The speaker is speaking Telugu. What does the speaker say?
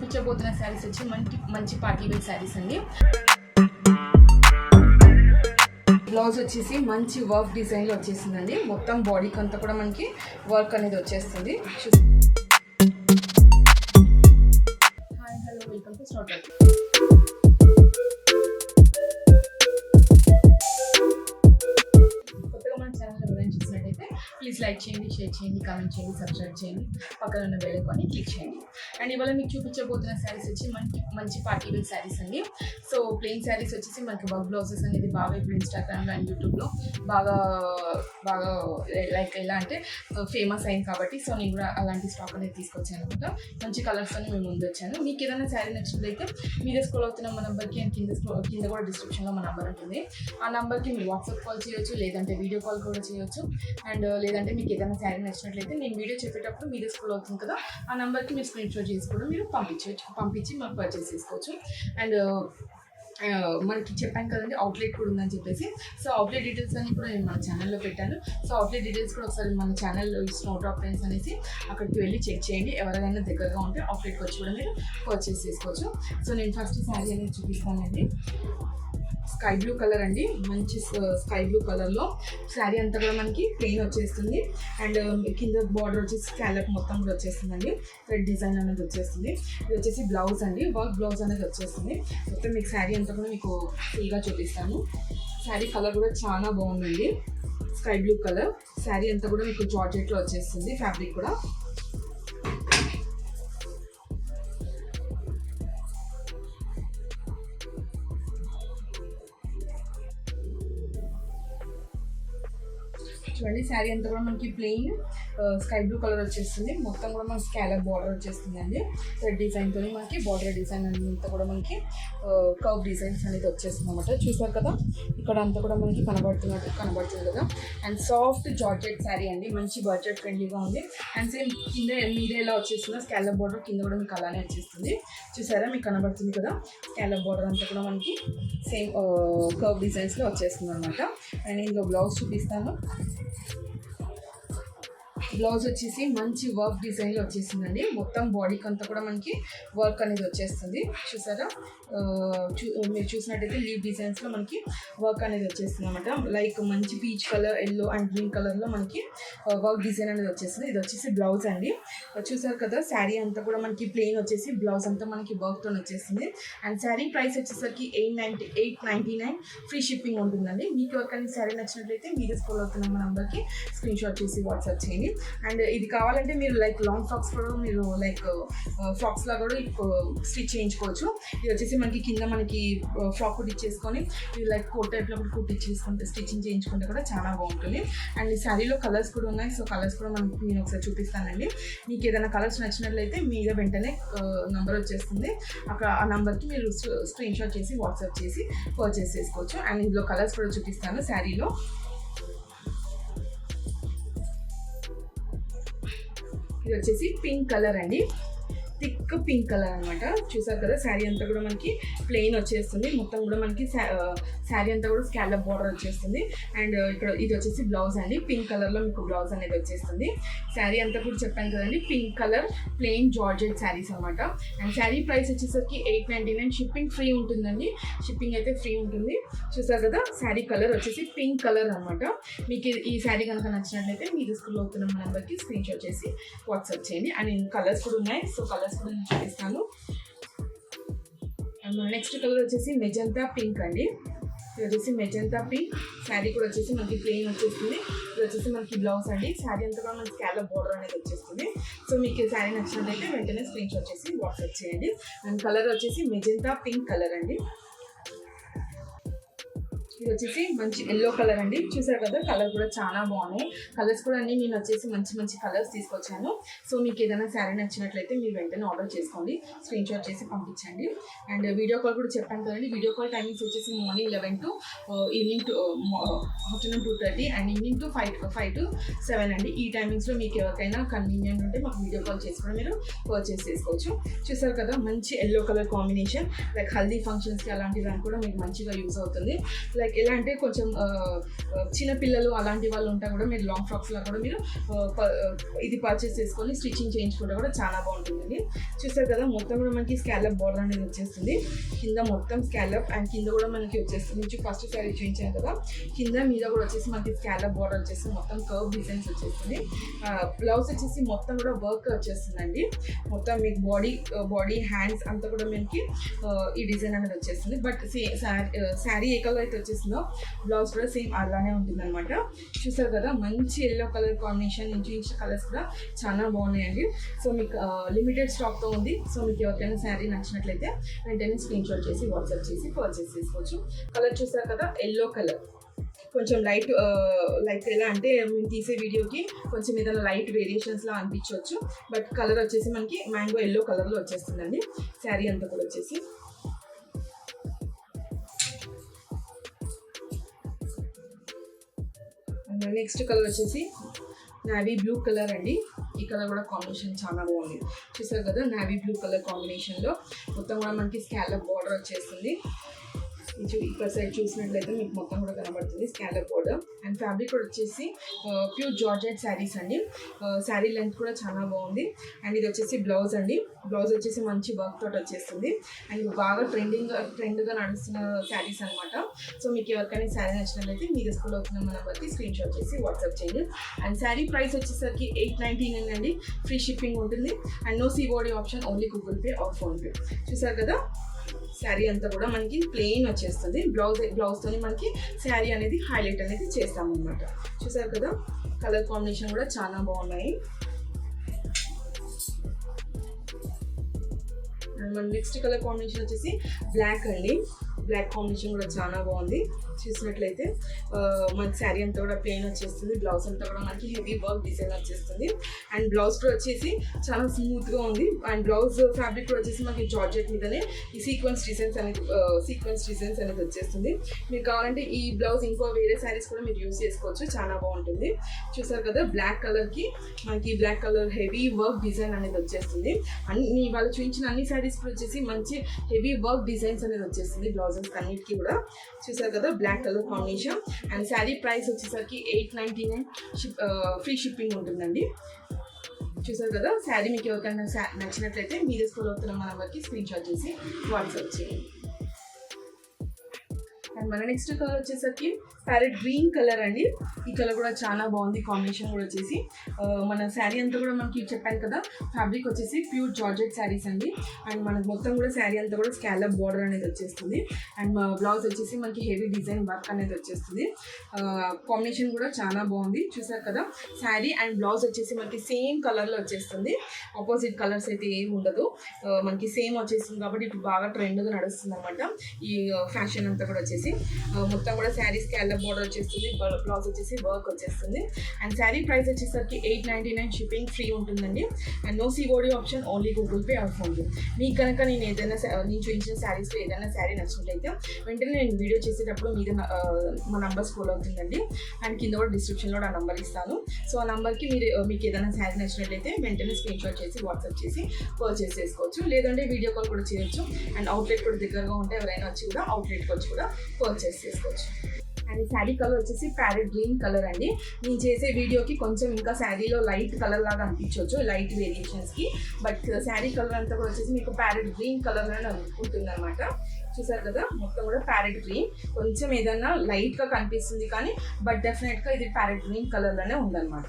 చూపించబోతున్న శారీస్ వచ్చి మంచి పార్టీ వేర్ శారీస్ అండి. బ్లౌజ్ వచ్చేసి మంచి వర్క్ డిజైన్లో వచ్చేసిందండి. మొత్తం బాడీకి అంతా కూడా మనకి వర్క్ అనేది వచ్చేస్తుంది. Hi hello welcome to start. కొత్తగా మన ఛానల్ ఎవరైనా చూసినట్టయితే ప్లీజ్ లైక్ చేయండి, షేర్ చేయండి, కామెంట్ చేయండి, సబ్స్క్రైబ్ చేయండి, పక్కన ఉన్న బెల్ ఐకాన్ని క్లిక్ చేయండి. అండ్ ఇవాళ మీకు చూపించబోతున్న శారీస్ వచ్చి మంచి పార్టీ వేర్ శారీస్ అండి. సో ప్లెయిన్ శారీస్ వచ్చేసి మనకి వర్క్ బ్లౌజెస్ అనేది బాగా ఇప్పుడు ఇన్స్టాగ్రామ్లో అండ్ యూట్యూబ్లో బాగా లైక్ ఎలా అంటే ఫేమస్ అయింది కాబట్టి సో నేను కూడా అలాంటి స్టాక్ అనేది తీసుకొచ్చాను అనమాట. మంచి కలర్స్తో మేము ముందు వచ్చాను. మీకు ఏదైనా శారీ నచ్చినట్లయితే మీరే స్క్రోల్ అవుతున్న మా నెంబర్కి అండ్ కింద కూడా డిస్క్రిప్షన్లో మా నెంబర్ ఉంటుంది. ఆ నెంబర్కి మీరు వాట్సాప్ కాల్ చేయొచ్చు, లేదంటే వీడియో కాల్ కూడా చేయొచ్చు. అండ్ లేదంటే మీకు ఏదైనా శారీ నచ్చినట్లయితే నేను వీడియో చెప్పేటప్పుడు మీరే స్క్రోల్ అవుతుంది కదా, ఆ నెంబర్కి మీరు స్క్రీన్ షాట్ చేసి కూడా మీరు పంపించి మాకు పర్చేస్ చేసుకోవచ్చు. అండ్ మనకి చెప్పాను కదండి అవుట్లెట్ కూడా ఉందని చెప్పేసి. సో అవుట్లెట్ డీటెయిల్స్ అన్ని కూడా నేను మన ఛానల్లో పెట్టాను. సో అవుట్లెట్ డీటెయిల్స్ కూడా ఒకసారి మన ఛానల్లో స్నో డ్రాప్ ఫ్రెండ్స్ అనేసి అక్కడికి వెళ్ళి చెక్ చేయండి. ఎవరైనా దగ్గరగా ఉంటే అవుట్లెట్కి వచ్చి కూడా మీరు పర్చేస్ చేసుకోవచ్చు. సో నేను ఫస్ట్ శారీ అనేది చూపిస్తానండి. స్కై బ్లూ కలర్ అండి, మంచి స్కై బ్లూ కలర్లో శారీ అంతా కూడా మనకి ప్లెయిన్ వచ్చేస్తుంది. అండ్ కింద బార్డర్ వచ్చేసి స్కాలప్ మొత్తం కూడా వచ్చేస్తుందండి. రెడ్ డిజైన్ అనేది వచ్చేస్తుంది. ఇది వచ్చేసి బ్లౌజ్ అండి, వర్క్ బ్లౌజ్ అనేది వచ్చేస్తుంది. మొత్తం మీకు శారీ అంతా కూడా మీకు ఫుల్గా చూపిస్తాను. శారీ కలర్ కూడా చాలా బాగుందండి, స్కై బ్లూ కలర్. శారీ అంతా కూడా మీకు జార్జెట్లో వచ్చేస్తుంది. ఫ్యాబ్రిక్ కూడా చూడండి. శారీ అంతా కూడా మనకి ప్లెయిన్ స్కై బ్లూ కలర్ వచ్చేస్తుంది. మొత్తం కూడా మనకి స్కాలప్ బార్డర్ వచ్చేస్తుంది అండి. రెడ్ డిజైన్తో మనకి బార్డర్ డిజైన్ అంతా కూడా మనకి కర్వ్ డిజైన్స్ అనేది వచ్చేస్తుంది అనమాట. చూసారు కదా, ఇక్కడ అంతా కూడా మనకి కనబడుతుంది కదా. అండ్ సాఫ్ట్ జార్జెట్ శారీ అండి, మంచి బడ్జెట్ ఫ్రెండ్లీగా ఉంది. అండ్ సేమ్ కింద మీరేలా వచ్చేస్తుందో స్కాలప్ బార్డర్ కింద కూడా మీకు అలానే వచ్చేస్తుంది. చూసారా, మీకు కనబడుతుంది కదా, స్కాలప్ బార్డర్ అంతా కూడా మనకి సేమ్ కర్వ్ డిజైన్స్లో వచ్చేస్తుంది అనమాట. అండ్ ఇందులో బ్లౌజ్ చూపిస్తాను. బ్లౌజ్ వచ్చేసి మంచి వర్క్ డిజైన్లో వచ్చేసిందండి. మొత్తం బాడీకి అంతా కూడా మనకి వర్క్ అనేది వచ్చేస్తుంది. చూసారా, మీరు చూసినట్టయితే లీవ్ డిజైన్స్లో మనకి వర్క్ అనేది వచ్చేస్తుంది అనమాట. లైక్ మంచి peach colour, yellow and green కలర్లో మనకి వర్క్ డిజైన్ అనేది వచ్చేస్తుంది. ఇది వచ్చేసి బ్లౌజ్ అండి. చూసారు కదా, శారీ అంతా కూడా మనకి ప్లెయిన్ వచ్చేసి బ్లౌజ్ అంతా మనకి వర్క్తో వచ్చేస్తుంది. అండ్ శారీ ప్రైస్ వచ్చేసరికి $899 ఫ్రీ షిప్పింగ్ ఉంటుందండి. మీకు ఎవరికైనా శారీ నచ్చినట్లయితే మీరు స్క్రోల్ అవుతున్న మా నెంబర్కి స్క్రీన్ షాట్ చేసి వాట్సాప్ చేయండి. అండ్ ఇది కావాలంటే మీరు లైక్ లాంగ్ ఫ్రాక్స్ కూడా మీరు లైక్ ఫ్రాక్స్ లాగా కూడా స్టిచ్ చేయించుకోవచ్చు. ఇది వచ్చేసి మనకి కింద మనకి ఫ్రాక్ కుట్టి ఇచ్చేసుకొని ఇది లైక్ కోట్ టైప్లో కూడా కుట్టి ఇచ్చేసుకుంటే స్టిచ్చింగ్ చేయించుకుంటే కూడా చాలా బాగుంటుంది. అండ్ ఈ శారీలో కలర్స్ కూడా ఉన్నాయి. సో కలర్స్ కూడా నేను ఒకసారి చూపిస్తానండి. మీకు ఏదైనా కలర్స్ నచ్చినట్లయితే మీద వెంటనే నెంబర్ వచ్చేస్తుంది. అక్కడ ఆ నెంబర్కి మీరు స్క్రీన్ షాట్ చేసి వాట్సాప్ చేసి పర్చేస్ చేసుకోవచ్చు. అండ్ ఇందులో కలర్స్ కూడా చూపిస్తాను. శారీలో ఇది వచ్చేసి పింక్ కలర్ అండి, థిక్ పింక్ కలర్ అనమాట. చూసారు కదా, శారీ అంతా కూడా మనకి ప్లెయిన్ వచ్చేస్తుంది. మొత్తం కూడా మనకి శారీ అంతా కూడా స్కాలప్ బార్డర్ వచ్చేస్తుంది. అండ్ ఇక్కడ ఇది వచ్చేసి బ్లౌజ్ అండి, పింక్ కలర్లో మీకు బ్లౌజ్ అనేది వచ్చేస్తుంది. శారీ అంతా కూడా చెప్పాను కదండి, pink colour plain georgette saris అనమాట. అండ్ శారీ ప్రైస్ వచ్చేసరికి $899 షిప్పింగ్ ఫ్రీ ఉంటుందండి. షిప్పింగ్ అయితే ఫ్రీ ఉంటుంది. చూసారు కదా, శారీ కలర్ వచ్చేసి పింక్ కలర్ అనమాట. మీకు ఈ శారీ కనుక నచ్చినట్లయితే మీరు స్క్రోల్ అవుతున్న నెంబర్కి స్క్రీన్ షాట్ చేసి వాట్సాప్ చేయండి. అండ్ కలర్స్ కూడా ఉన్నాయి. సో కలర్స్ కూడా నేను చూపిస్తాను. నెక్స్ట్ కలర్ వచ్చేసి మెజంతా పింక్ అండి. ఇది వచ్చేసి మెజంతా పింక్. శారీ కూడా వచ్చేసి మనకి ప్లెయిన్ వచ్చేస్తుంది. ఇది వచ్చేసి మనకి బ్లౌజ్ అండి. శారీ అంతా కూడా మనకి స్కాలప్ బార్డర్ అనేది వచ్చేస్తుంది. సో మీకు శారీ నచ్చినట్లయితే వెంటనే స్క్రీన్ షాట్ చేసి వాట్సాప్ చేయండి. అండ్ కలర్ వచ్చేసి మెజంతా పింక్ కలర్ అండి. ఇది వచ్చేసి మంచి ఎల్లో కలర్ అండి. చూసారు కదా, కలర్ కూడా చాలా బాగున్నాయి. కలర్స్ కూడా అన్ని నేను వచ్చేసి మంచి కలర్స్ తీసుకొచ్చాను. సో మీకు ఏదైనా శారీ నచ్చినట్లయితే మీరు వెంటనే ఆర్డర్ చేసుకోండి, స్క్రీన్ షాట్ చేసి పంపించండి. అండ్ వీడియో కాల్ కూడా చెప్పాను కదండి. వీడియో కాల్ టైమింగ్స్ వచ్చేసి morning 11 to evening afternoon 2:30 and evening 5 to 7 అండి. ఈ టైమింగ్స్లో మీకు ఎవరికైనా కన్వీనియంట్ ఉంటే మాకు వీడియో కాల్ చేసుకొని మీరు పర్చేస్ చేసుకోవచ్చు. చూసారు కదా, మంచి yellow colour combination, like haldi ఫంక్షన్స్కి అలాంటి దానికి కూడా మీకు మంచిగా యూజ్ అవుతుంది. లైక్ లైక్ ఎలా అంటే కొంచెం చిన్న పిల్లలు అలాంటి వాళ్ళు ఉంటా కూడా మీరు లాంగ్ ఫ్రాక్స్లో కూడా మీరు ఇది పర్చేస్ చేసుకొని స్టిచ్చింగ్ చేయించుకుంటే కూడా చాలా బాగుంటుందండి. చూసారు కదా మొత్తం కూడా మనకి స్కాలప్ బార్డర్ అనేది వచ్చేస్తుంది. కింద మొత్తం స్కాలప్ అండ్ కింద కూడా మనకి వచ్చేస్తుంది. నుంచి ఫస్ట్ శారీ చూపించాను కదా, కింద మీద కూడా వచ్చేసి మనకి స్కాలప్ బార్డర్ వచ్చేసి మొత్తం కర్వ్ డిజైన్స్ వచ్చేస్తుంది. బ్లౌజ్ వచ్చేసి మొత్తం కూడా వర్క్ వచ్చేస్తుందండి. మొత్తం మీకు బాడీ హ్యాండ్స్ అంతా కూడా మనకి ఈ డిజైన్ అనేది వచ్చేస్తుంది. బట్ శారీ ఏ కలర్ అయితే వచ్చేసిందో బ్లౌజ్ కూడా సేమ్ అలానే ఉంటుంది అనమాట. చూసారు కదా మంచి yellow colour combination, inch colours కూడా చాలా బాగున్నాయండి. సో మీకు లిమిటెడ్ స్టాక్తో ఉంది. సో మీకు ఎవరికైనా శారీ నచ్చినట్లయితే వెంటనే స్క్రీన్ షాట్ చేసి వాట్సాప్ చేసి పర్చేస్ చేసుకోవచ్చు. కలర్ చూసారు కదా ఎల్లో కలర్, కొంచెం లైట్ లైక్ ఎలా అంటే మేము తీసే వీడియోకి కొంచెం ఏదైనా లైట్ వేరియేషన్స్లో అనిపించవచ్చు. బట్ కలర్ వచ్చేసి మనకి మ్యాంగో ఎల్లో కలర్లో వచ్చేస్తుందండి శారీ అంతా కూడా వచ్చేసి. నెక్స్ట్ కలర్ వచ్చేసి నావీ బ్లూ కలర్ అండి. ఈ కలర్ కూడా కాంబినేషన్ చాలా బాగుంది. చూసారు కదా నావీ బ్లూ కలర్ కాంబినేషన్లో మొత్తం కూడా మనకి స్కాలప్ బార్డర్ వచ్చేస్తుంది. ఇక్కడ సైడ్ చూసినట్లయితే మీకు మొత్తం కూడా కనబడుతుంది స్కాలప్ బోర్డర్. అండ్ ఫ్యాబ్రిక్ కూడా వచ్చేసి ప్యూర్ జార్జెట్ శారీస్ అండి. శారీ లెంత్ కూడా చాలా బాగుంది. అండ్ ఇది వచ్చేసి బ్లౌజ్ అండి. బ్లౌజ్ వచ్చేసి మంచి వర్క్ తోటి వచ్చేస్తుంది. అండ్ బాగా ట్రెండ్గా నడుస్తున్న శారీస్ అనమాట. సో మీకు ఎవరికైనా శారీ నచ్చినట్లయితే మీ స్కూల్లో అవుతున్న నెంబర్కి స్క్రీన్ షాట్ చేసి వాట్సాప్ చేయండి. అండ్ శారీ ప్రైస్ వచ్చేసరికి 899 అండి. ఫ్రీ షిప్పింగ్ ఉంటుంది. And no COD option, only Google Pay or PhonePe. చూసారు కదా శారీ అంతా కూడా మనకి ప్లెయిన్ వచ్చేస్తుంది. బ్లౌజ్తోని మనకి శారీ అనేది హైలైట్ అనేది చేస్తాము అనమాట. చూసారు కదా కలర్ కాంబినేషన్ కూడా చాలా బాగున్నాయి. అండ్ మన నెక్స్ట్ కలర్ కాంబినేషన్ వచ్చేసి బ్లాక్ అండి. బ్లాక్ కాంబినేషన్ కూడా చాలా బాగుంది. చూసినట్లయితే మనకి శారీ అంతా కూడా ప్లెయిన్ వచ్చేస్తుంది. బ్లౌజ్ అంతా కూడా మనకి హెవీ వర్క్ డిజైన్ వచ్చేస్తుంది. అండ్ బ్లౌజ్ కూడా వచ్చేసి చాలా స్మూత్గా ఉంది. అండ్ బ్లౌజ్ ఫ్యాబ్రిక్ కూడా వచ్చేసి మనకి జార్జెట్ మీదనే ఈ సీక్వెన్స్ డిజైన్స్ అనేది వచ్చేస్తుంది. మీకు కావాలంటే ఈ బ్లౌజ్ ఇంకో వేరే శారీస్ కూడా మీరు యూజ్ చేసుకోవచ్చు, చాలా బాగుంటుంది. చూసారు కదా బ్లాక్ కలర్కి మనకి black colour heavy work design అనేది వచ్చేస్తుంది. అన్ని వాళ్ళు చూపించిన అన్ని శారీస్ కూడా వచ్చేసి మంచి హెవీ వర్క్ డిజైన్స్ అనేది వచ్చేస్తుంది బ్లౌజెస్ అన్నిటికీ కూడా. చూసారు కదా black colour combination. And sari price వచ్చేసరికి 899 ఫ్రీ షిప్పింగ్ ఉంటుందండి. చూసారు కదా శారీ మీకు ఎవరికైనా నచ్చినట్లయితే మీరు స్కూల్ అవుతున్న మన నెంబర్కి స్క్రీన్ షాట్ చేసి వాట్సాప్ చేయండి. అండ్ మన నెక్స్ట్ కలర్ వచ్చేసరికి ప్యారెట్ గ్రీన్ కలర్ అండి. ఈ కలర్ కూడా చాలా బాగుంది. కాంబినేషన్ కూడా వచ్చేసి మన శారీ అంతా కూడా మనకి చెప్పాను కదా ఫ్యాబ్రిక్ వచ్చేసి ప్యూర్ జార్జెట్ శారీస్ అండి. అండ్ మనకు మొత్తం కూడా శారీ అంతా కూడా స్కాలప్ బార్డర్ అనేది వచ్చేస్తుంది. అండ్ బ్లౌజ్ వచ్చేసి మనకి హెవీ డిజైన్ వర్క్ అనేది వచ్చేస్తుంది. కాంబినేషన్ కూడా చాలా బాగుంది. చూసారు కదా శారీ అండ్ బ్లౌజ్ వచ్చేసి మనకి సేమ్ కలర్లో వచ్చేస్తుంది. ఆపోజిట్ కలర్స్ అయితే ఏమి ఉండదు, మనకి సేమ్ వచ్చేస్తుంది. కాబట్టి ఇప్పుడు బాగా ట్రెండ్గా నడుస్తుంది అనమాట ఈ ఫ్యాషన్ అంతా కూడా వచ్చేసి. మొత్తం కూడా శారీ స్కాలప్ బార్డర్ వచ్చేస్తుంది. బ్లౌజ్ వచ్చేసి వర్క్ వచ్చేస్తుంది. అండ్ శారీ ప్రైస్ వచ్చేసరికి 899 షిప్పింగ్ ఫ్రీ ఉంటుందండి. And no COD option, only Google Pay or PhonePe. మీకు కనుక నేను చూపించిన శారీస్లో ఏదైనా శారీ నచ్చినట్లయితే వెంటనే నేను వీడియో చేసేటప్పుడు మీద మా నంబర్ స్క్రోల్ అవుతుందండి. అండ్ కింద కూడా డిస్క్రిప్షన్లో నా నంబర్ ఇస్తాను. సో ఆ నంబర్కి మీకు ఏదైనా శారీ నచ్చినట్లయితే వెంటనే స్క్రీన్ షాట్ చేసి వాట్సాప్ చేసి పర్చేస్ చేసుకోవచ్చు. లేదంటే వీడియో కాల్ కూడా చేయొచ్చు. అండ్ అవుట్లెట్ కూడా దగ్గరగా ఉంటే ఎవరైనా వచ్చి కూడా అవుట్లెట్కి వచ్చి కూడా పర్చేస్ చేసుకోవచ్చు. అండ్ శారీ కలర్ వచ్చేసి ప్యారెట్ గ్రీన్ కలర్ అండి. నేను చేసే వీడియోకి కొంచెం ఇంకా శారీలో లైట్ కలర్ లాగా అనిపించవచ్చు, లైట్ వేరియేషన్స్కి. బట్ శారీ కలర్ అంతా కూడా వచ్చేసి మీకు ప్యారెట్ గ్రీన్ కలర్లోనే ఉంటుంది అనమాట. చూసారు కదా మొత్తం కూడా ప్యారెట్ గ్రీన్, కొంచెం ఏదన్నా లైట్గా కనిపిస్తుంది కానీ బట్ డెఫినెట్గా ఇది ప్యారెట్ గ్రీన్ కలర్లోనే ఉందన్నమాట.